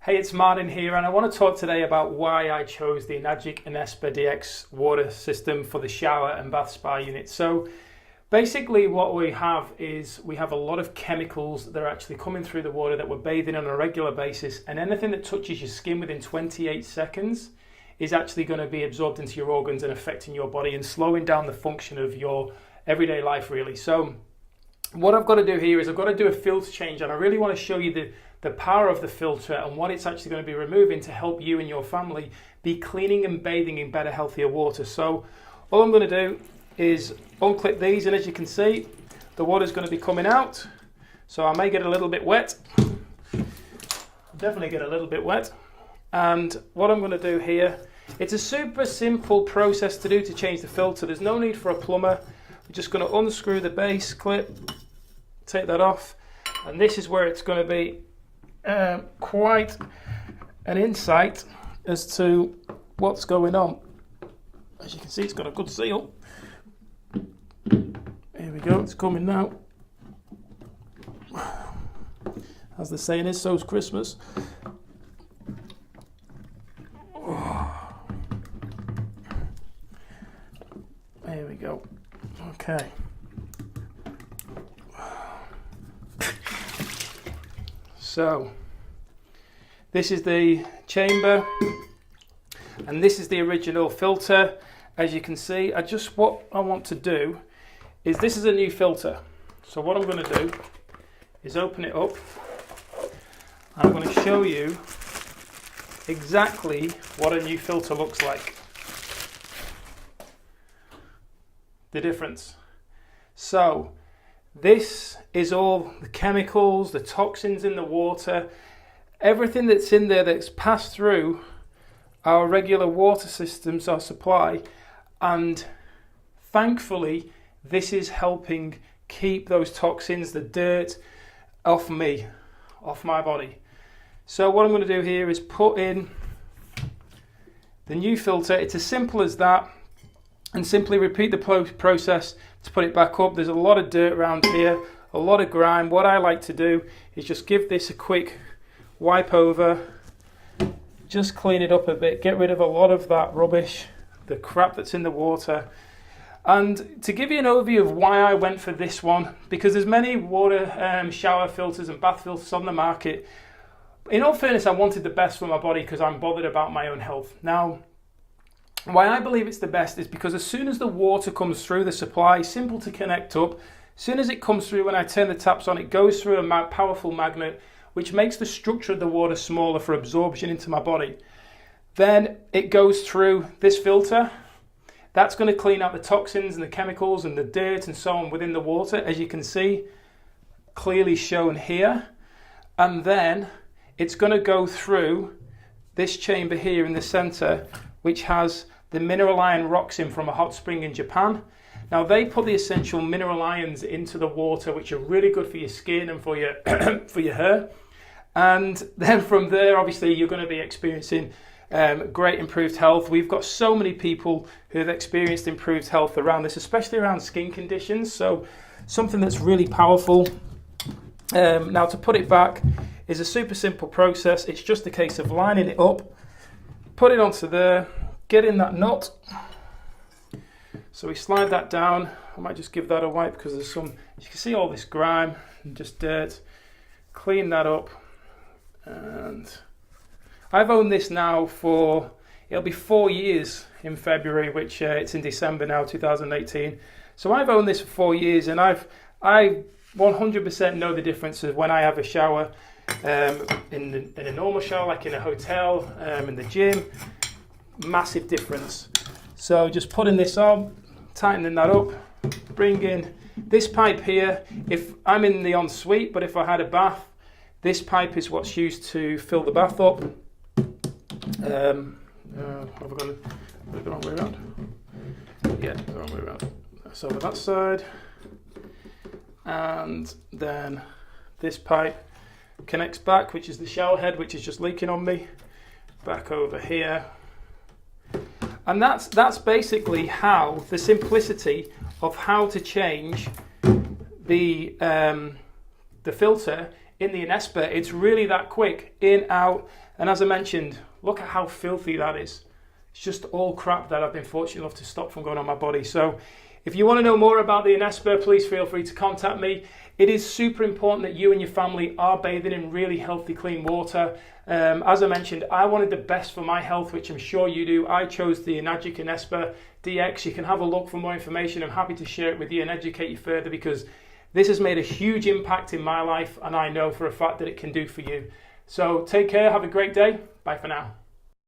Hey, it's Martin here, and I want to talk today about why I chose the Anespa DX water system for the shower and bath spa unit. So basically what we have is we have a lot of chemicals that are actually coming through the water that we're bathing on a regular basis, and anything that touches your skin within 28 seconds is actually going to be absorbed into your organs and affecting your body and slowing down the function of your everyday life, really. So what I've got to do here is I've got to do a filter change, and I really want to show you the power of the filter and what it's actually going to be removing to help you and your family be cleaning and bathing in better, healthier water. So all I'm going to do is unclip these, and as you can see, the water's going to be coming out. So I may get a little bit wet. Definitely get a little bit wet. And what I'm going to do here, it's a super simple process to do to change the filter. There's no need for a plumber. We're just going to unscrew the base clip, take that off, and this is where it's going to be quite an insight as to what's going on. As you can see, it's got a good seal. Here we go, it's coming now. As the saying is, so's Christmas. There we go. Okay. So this is the chamber, and this is the original filter. As you can see, what I want to do is, this is a new filter. So what I'm going to do is open it up, and I'm going to show you exactly what a new filter looks like. The difference. So this is all the chemicals, the toxins in the water, everything that's in there that's passed through our regular water systems, our supply, and thankfully this is helping keep those toxins, the dirt, off me, off my body. So what I'm going to do here is put in the new filter. It's as simple as that, and simply repeat the process to put it back up. There's a lot of dirt around here, a lot of grime. What I like to do is just give this a quick wipe over, just clean it up a bit, get rid of a lot of that rubbish, the crap that's in the water. And to give you an overview of why I went for this one, because there's many water shower filters and bath filters on the market. In all fairness, I wanted the best for my body because I'm bothered about my own health. Now, why I believe it's the best is because as soon as the water comes through the supply, simple to connect up, as soon as it comes through, when I turn the taps on, it goes through a powerful magnet, which makes the structure of the water smaller for absorption into my body. Then it goes through this filter. That's going to clean out the toxins and the chemicals and the dirt and so on within the water, as you can see, clearly shown here. And then it's going to go through this chamber here in the center, which has the mineral iron rocks in from a hot spring in Japan. Now they put the essential mineral ions into the water, which are really good for your skin and for your for your hair. And then from there, obviously, you're going to be experiencing great improved health. We've got so many people who have experienced improved health around this, especially around skin conditions. So something that's really powerful. Now to put it back is a super simple process. It's just a case of lining it up, put it onto there, get in that nut. So we slide that down. I might just give that a wipe because there's some, you can see all this grime and just dirt. Clean that up. And I've owned this now for, it'll be 4 years in February, which it's in December now, 2018. So I've owned this for 4 years, and I 100% know the difference of when I have a shower in a normal shower, like in a hotel, in the gym. Massive difference. So just putting this on, tightening that up, bring in this pipe here. If I'm in the ensuite, but if I had a bath, this pipe is what's used to fill the bath up. Have I got it the wrong way around? Yeah, the wrong way around. So over that side, and then this pipe connects back, which is the shower head, which is just leaking on me, back over here. And that's basically how, the simplicity of how to change the filter in the Anespa. It's really that quick, in, out, And as I mentioned, look at how filthy that is. It's just all crap that I've been fortunate enough to stop from going on my body. So if you want to know more about the Anespa, please feel free to contact me. It is super important that you and your family are bathing in really healthy, clean water. As I mentioned, I wanted the best for my health, which I'm sure you do. I chose the Enagic Anespa DX. You can have a look for more information. I'm happy to share it with you and educate you further, because this has made a huge impact in my life, and I know for a fact that it can do for you. So take care, have a great day. Bye for now.